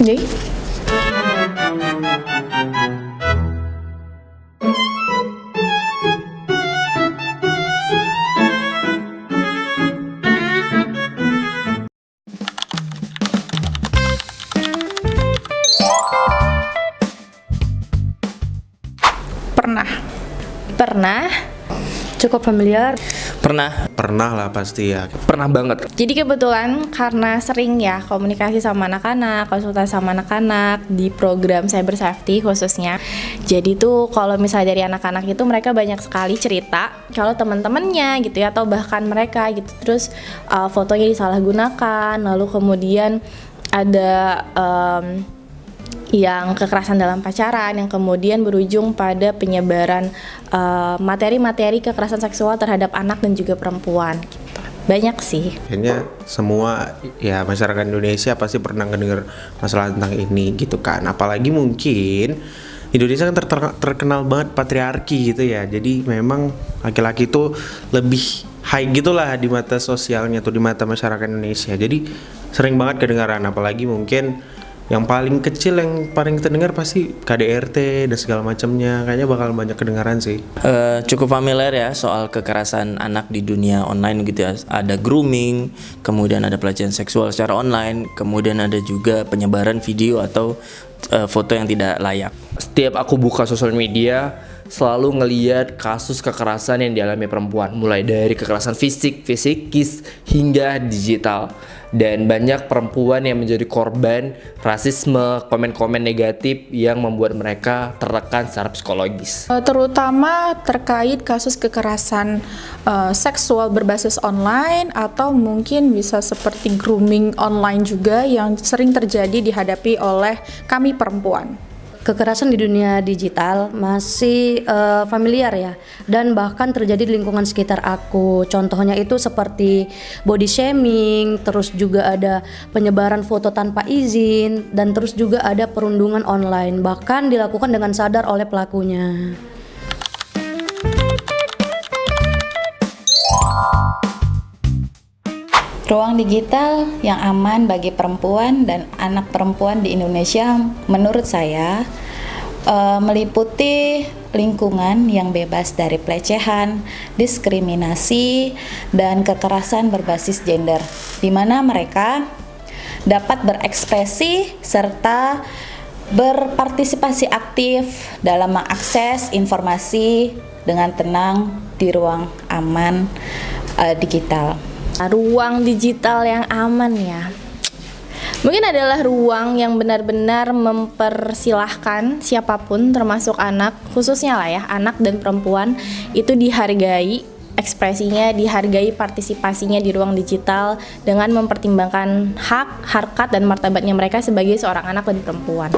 Jadi pernah. Pernah. Cukup familiar. Pernah lah pasti ya. Pernah banget. Jadi kebetulan karena sering ya komunikasi sama anak-anak, konsultasi sama anak-anak di program cyber safety khususnya. Jadi tuh kalau misalnya dari anak-anak itu mereka banyak sekali cerita kalau teman-temannya gitu ya, atau bahkan mereka gitu, terus fotonya disalahgunakan, lalu kemudian ada yang kekerasan dalam pacaran yang kemudian berujung pada penyebaran materi-materi kekerasan seksual terhadap anak dan juga perempuan gitu. Banyak sih. Kayaknya semua ya masyarakat Indonesia pasti pernah mendengar masalah tentang ini gitu kan. Apalagi mungkin Indonesia kan terkenal banget patriarki gitu ya. Jadi memang laki-laki itu lebih high gitulah di mata sosialnya atau di mata masyarakat Indonesia. Jadi sering banget kedengaran, apalagi mungkin yang paling kecil yang paling terdengar pasti KDRT dan segala macamnya, kayaknya bakal banyak kedengaran sih. Cukup familiar ya soal kekerasan anak di dunia online gitu ya. Ada grooming, kemudian ada pelecehan seksual secara online, kemudian ada juga penyebaran video atau foto yang tidak layak. Setiap aku buka sosial media selalu ngeliat kasus kekerasan yang dialami perempuan, mulai dari kekerasan fisik, psikis hingga digital. Dan banyak perempuan yang menjadi korban rasisme, komen-komen negatif yang membuat mereka tertekan secara psikologis. Terutama terkait kasus kekerasan seksual berbasis online, atau mungkin bisa seperti grooming online juga yang sering terjadi dihadapi oleh kami perempuan. Kekerasan di dunia digital masih familiar ya, dan bahkan terjadi di lingkungan sekitar aku. Contohnya itu seperti body shaming, terus juga ada penyebaran foto tanpa izin, dan terus juga ada perundungan online, bahkan dilakukan dengan sadar oleh pelakunya. Ruang digital yang aman bagi perempuan dan anak perempuan di Indonesia menurut saya meliputi lingkungan yang bebas dari pelecehan, diskriminasi, dan kekerasan berbasis gender, di mana mereka dapat berekspresi serta berpartisipasi aktif dalam mengakses informasi dengan tenang di ruang aman digital. Ruang digital yang aman ya, mungkin adalah ruang yang benar-benar mempersilahkan siapapun termasuk anak, khususnya lah ya, anak dan perempuan itu dihargai ekspresinya, dihargai partisipasinya di ruang digital dengan mempertimbangkan hak, harkat, dan martabatnya mereka sebagai seorang anak dan perempuan.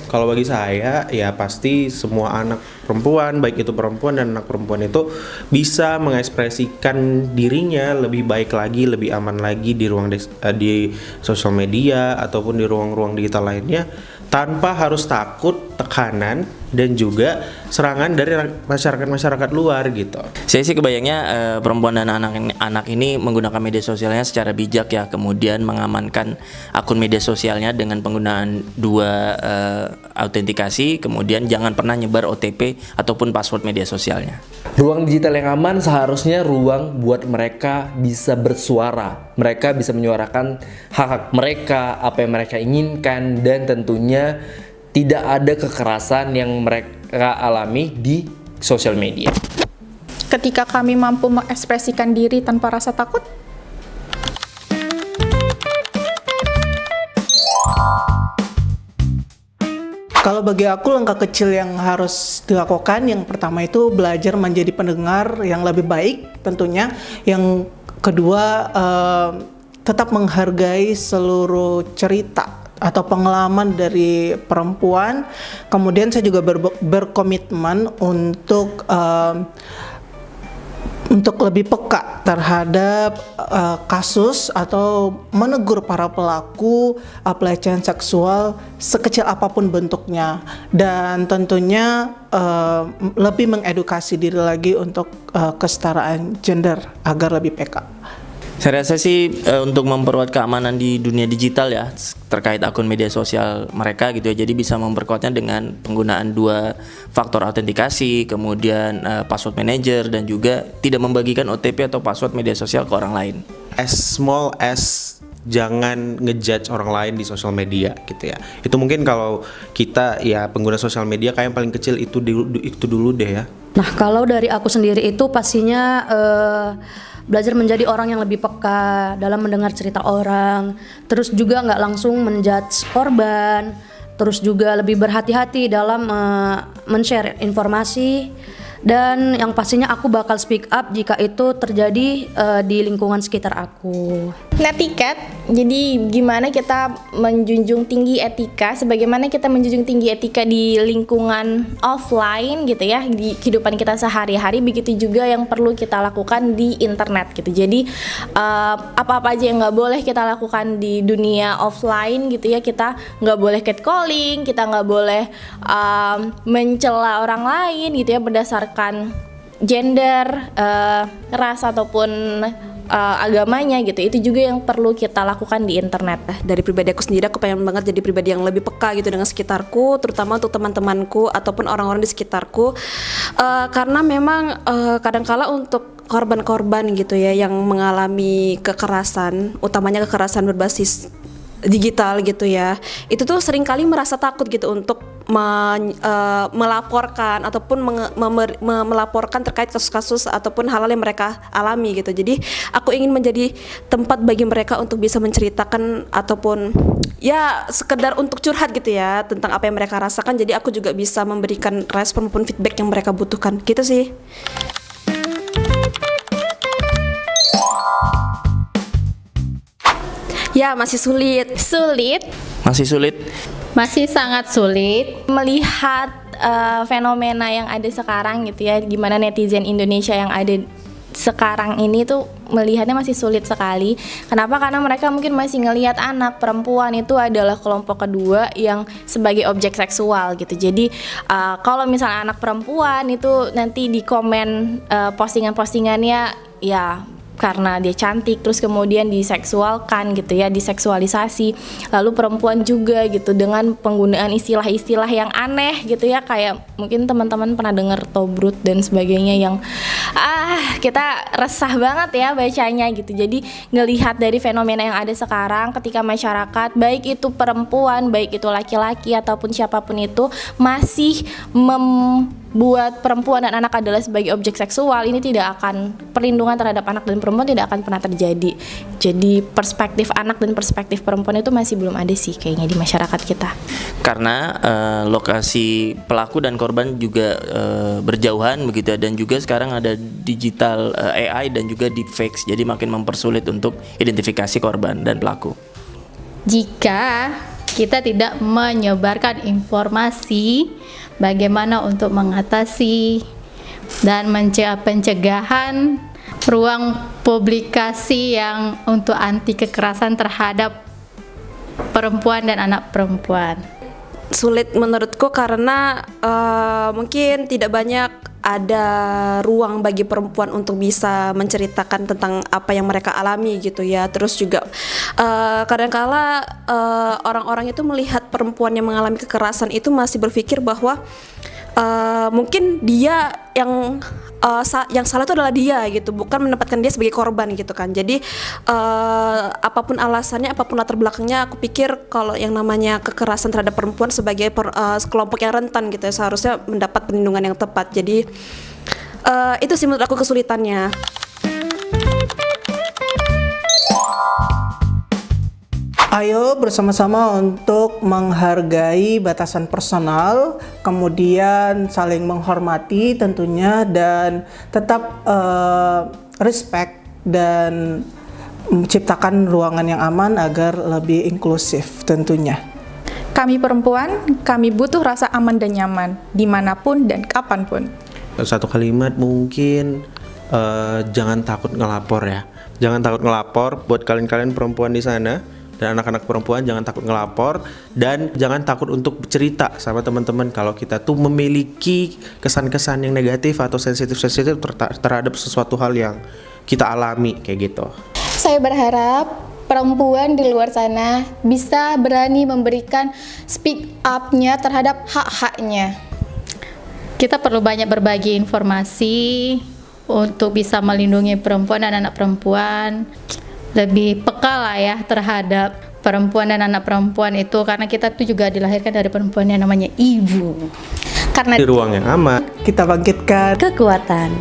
Kalau bagi saya ya pasti semua anak perempuan, baik itu perempuan dan anak perempuan itu bisa mengekspresikan dirinya lebih baik lagi, lebih aman lagi di ruang di sosial media ataupun di ruang-ruang digital lainnya, tanpa harus takut tekanan dan juga serangan dari masyarakat luar gitu. Saya sih kebayangnya perempuan dan anak ini menggunakan media sosialnya secara bijak ya, kemudian mengamankan akun media sosialnya dengan penggunaan dua autentikasi, kemudian jangan pernah nyebar OTP ataupun password media sosialnya. Ruang digital yang aman seharusnya ruang buat mereka bisa bersuara. Mereka bisa menyuarakan hak-hak mereka, apa yang mereka inginkan, dan tentunya tidak ada kekerasan yang mereka alami di sosial media. Ketika kami mampu mengekspresikan diri tanpa rasa takut, kalau bagi aku langkah kecil yang harus dilakukan, yang pertama itu belajar menjadi pendengar yang lebih baik tentunya. Yang kedua tetap menghargai seluruh cerita atau pengalaman dari perempuan. Kemudian saya juga berkomitmen untuk lebih peka terhadap kasus atau menegur para pelaku pelecehan seksual sekecil apapun bentuknya, dan tentunya lebih mengedukasi diri lagi untuk kesetaraan gender agar lebih peka. Saya rasa sih untuk memperkuat keamanan di dunia digital ya terkait akun media sosial mereka gitu ya. Jadi bisa memperkuatnya dengan penggunaan 2 faktor autentikasi, kemudian password manager, dan juga tidak membagikan OTP atau password media sosial ke orang lain. As small as jangan ngejudge orang lain di sosial media gitu ya. Itu mungkin kalau kita ya pengguna sosial media kayak yang paling kecil itu dulu deh ya. Nah, kalau dari aku sendiri itu pastinya belajar menjadi orang yang lebih peka dalam mendengar cerita orang, terus juga nggak langsung menjudge korban, terus juga lebih berhati-hati dalam men-share informasi, dan yang pastinya aku bakal speak up jika itu terjadi di lingkungan sekitar aku. Netiquette, jadi gimana kita menjunjung tinggi etika, sebagaimana kita menjunjung tinggi etika di lingkungan offline gitu ya, di kehidupan kita sehari-hari, begitu juga yang perlu kita lakukan di internet gitu. Jadi apa-apa aja yang nggak boleh kita lakukan di dunia offline gitu ya, kita nggak boleh catcalling, kita nggak boleh mencela orang lain gitu ya berdasarkan gender, ras ataupun agamanya gitu. Itu juga yang perlu kita lakukan di internet. Dari pribadi aku sendiri, aku pengen banget jadi pribadi yang lebih peka gitu dengan sekitarku, terutama untuk teman-temanku ataupun orang-orang di sekitarku, karena memang kadangkala untuk korban-korban gitu ya yang mengalami kekerasan, utamanya kekerasan berbasis digital gitu ya, itu tuh seringkali merasa takut gitu untuk melaporkan ataupun melaporkan terkait kasus-kasus ataupun hal-hal yang mereka alami gitu. Jadi aku ingin menjadi tempat bagi mereka untuk bisa menceritakan ataupun ya sekedar untuk curhat gitu ya tentang apa yang mereka rasakan. Jadi aku juga bisa memberikan respon maupun feedback yang mereka butuhkan gitu sih. Ya, masih sulit. Masih sulit. Masih sangat sulit Melihat fenomena yang ada sekarang gitu ya, gimana netizen Indonesia yang ada sekarang ini tuh melihatnya masih sulit sekali. Kenapa? Karena mereka mungkin masih ngelihat anak perempuan itu adalah kelompok kedua yang sebagai objek seksual gitu. Jadi kalau misalnya anak perempuan itu nanti di komen postingan-postingannya ya karena dia cantik, terus kemudian diseksualkan gitu ya, diseksualisasi. Lalu perempuan juga gitu dengan penggunaan istilah-istilah yang aneh gitu ya, kayak mungkin teman-teman pernah dengar tobrut dan sebagainya yang kita resah banget ya bacanya gitu. Jadi ngelihat dari fenomena yang ada sekarang ketika masyarakat, baik itu perempuan, baik itu laki-laki ataupun siapapun itu, masih membuat perempuan dan anak adalah sebagai objek seksual, ini tidak akan, perlindungan terhadap anak dan perempuan tidak akan pernah terjadi. Jadi perspektif anak dan perspektif perempuan itu masih belum ada sih kayaknya di masyarakat kita. Karena lokasi pelaku dan korban juga berjauhan begitu ya, dan juga sekarang ada digital AI dan juga deepfakes, jadi makin mempersulit untuk identifikasi korban dan pelaku. jika kita tidak menyebarkan informasi bagaimana untuk mengatasi dan pencegahan ruang publikasi yang untuk anti kekerasan terhadap perempuan dan anak perempuan. Sulit menurutku karena mungkin tidak banyak ada ruang bagi perempuan untuk bisa menceritakan tentang apa yang mereka alami gitu ya. Terus juga kadangkala orang-orang itu melihat perempuan yang mengalami kekerasan itu masih berpikir bahwa mungkin dia yang salah itu adalah dia gitu, bukan menempatkan dia sebagai korban gitu kan. Jadi apapun alasannya, apapun latar belakangnya, aku pikir kalau yang namanya kekerasan terhadap perempuan sebagai kelompok yang rentan gitu ya, seharusnya mendapat perlindungan yang tepat. Jadi itu sih menurut aku kesulitannya. Ayo bersama-sama untuk menghargai batasan personal, kemudian saling menghormati tentunya, dan tetap respect dan menciptakan ruangan yang aman agar lebih inklusif tentunya. Kami perempuan, kami butuh rasa aman dan nyaman dimanapun dan kapanpun. Satu kalimat mungkin, jangan takut ngelapor ya. Jangan takut ngelapor buat kalian-kalian perempuan di sana. Dan anak-anak perempuan jangan takut ngelapor, dan jangan takut untuk cerita sama teman-teman kalau kita tuh memiliki kesan-kesan yang negatif atau sensitif terhadap sesuatu hal yang kita alami kayak gitu. Saya berharap perempuan di luar sana bisa berani memberikan speak up-nya terhadap hak-haknya. Kita perlu banyak berbagi informasi untuk bisa melindungi perempuan dan anak perempuan. Lebih peka lah ya terhadap perempuan dan anak perempuan itu, karena kita tuh juga dilahirkan dari perempuan yang namanya ibu. Karena Di ruang yang aman. Kita bangkitkan Kekuatan.